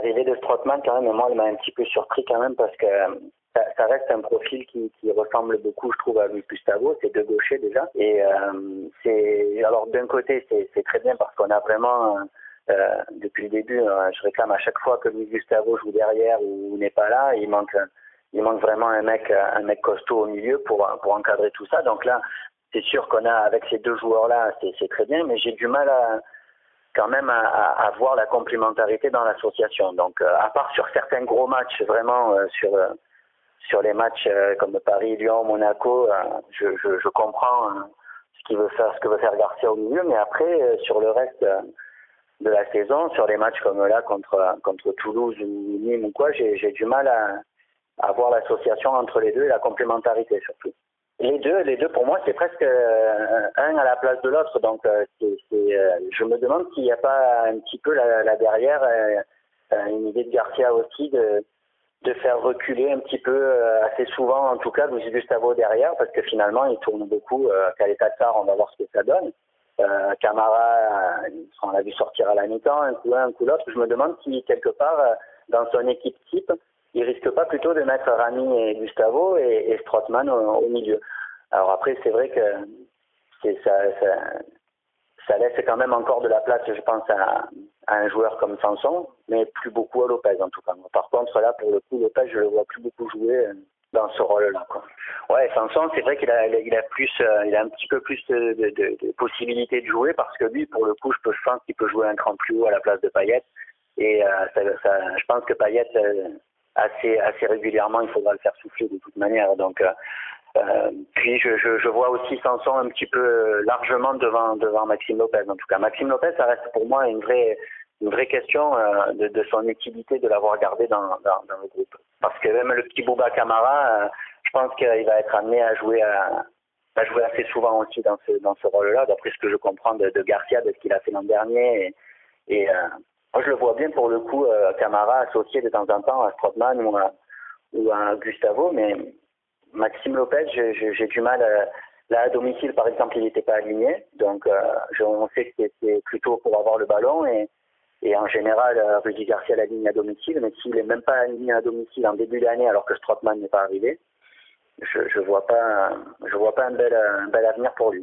l'arrivée de Strootman, quand même, moi, elle m'a un petit peu surpris quand même parce que ça reste un profil qui ressemble beaucoup, je trouve, à Luis Gustavo. C'est deux gauchers déjà. Et alors d'un côté, c'est très bien parce qu'on a vraiment, depuis le début, je réclame à chaque fois que Luis Gustavo joue derrière ou n'est pas là, il manque vraiment un mec costaud au milieu pour encadrer tout ça. Donc là, c'est sûr qu'on a, avec ces deux joueurs-là, c'est très bien, mais j'ai du mal quand même à voir la complémentarité dans l'association. Donc, à part sur certains gros matchs, vraiment sur les matchs comme Paris, Lyon, Monaco, je comprends ce que veut faire Garcia au milieu, mais après, sur le reste de la saison, sur les matchs comme là contre Toulouse ou Nîmes ou quoi, j'ai du mal à voir l'association entre les deux et la complémentarité surtout. Les deux, pour moi, c'est presque un à la place de l'autre. Donc, je me demande s'il n'y a pas un petit peu là derrière une idée de Garcia aussi de faire reculer un petit peu, assez souvent, en tout cas, Luis Gustavo derrière, parce que finalement, il tourne beaucoup. Caleta-Car, on va voir ce que ça donne. Camara, on l'a vu sortir à la mi-temps, un coup l'un, un coup l'autre. Je me demande si, quelque part, dans son équipe type, il risque pas plutôt de mettre Rami et Gustavo et Strootman au milieu. Alors après, c'est vrai que ça laisse quand même encore de la place, je pense, à un joueur comme Sanson, mais plus beaucoup à Lopez en tout cas. Par contre, là, pour le coup, Lopez, je le vois plus beaucoup jouer dans ce rôle-là, quoi. Ouais, Sanson, c'est vrai qu'il a un petit peu plus de possibilités de jouer parce que lui, pour le coup, je pense qu'il peut jouer un cran plus haut à la place de Payet. Et je pense que Payet, assez régulièrement, il faudra le faire souffler de toute manière. Donc, puis je vois aussi Sanson un petit peu largement devant Maxime Lopez. En tout cas, Maxime Lopez, ça reste pour moi une vraie question de son utilité de l'avoir gardé dans le groupe. Parce que même le petit Bouba Camara, je pense qu'il va être amené à jouer assez souvent aussi dans ce rôle-là, d'après ce que je comprends de Garcia, de ce qu'il a fait l'an dernier. Et moi, je le vois bien pour le coup, Camara associé de temps en temps à Strootman ou à Gustavo, mais Maxime Lopez, j'ai du mal. Là, à domicile, par exemple, il n'était pas aligné. Donc, on sait que c'était plutôt pour avoir le ballon. Et en général, Rudy Garcia l'aligne à domicile. Mais s'il n'est même pas aligné à domicile en début d'année, alors que Strootman n'est pas arrivé, je vois pas un bel avenir pour lui.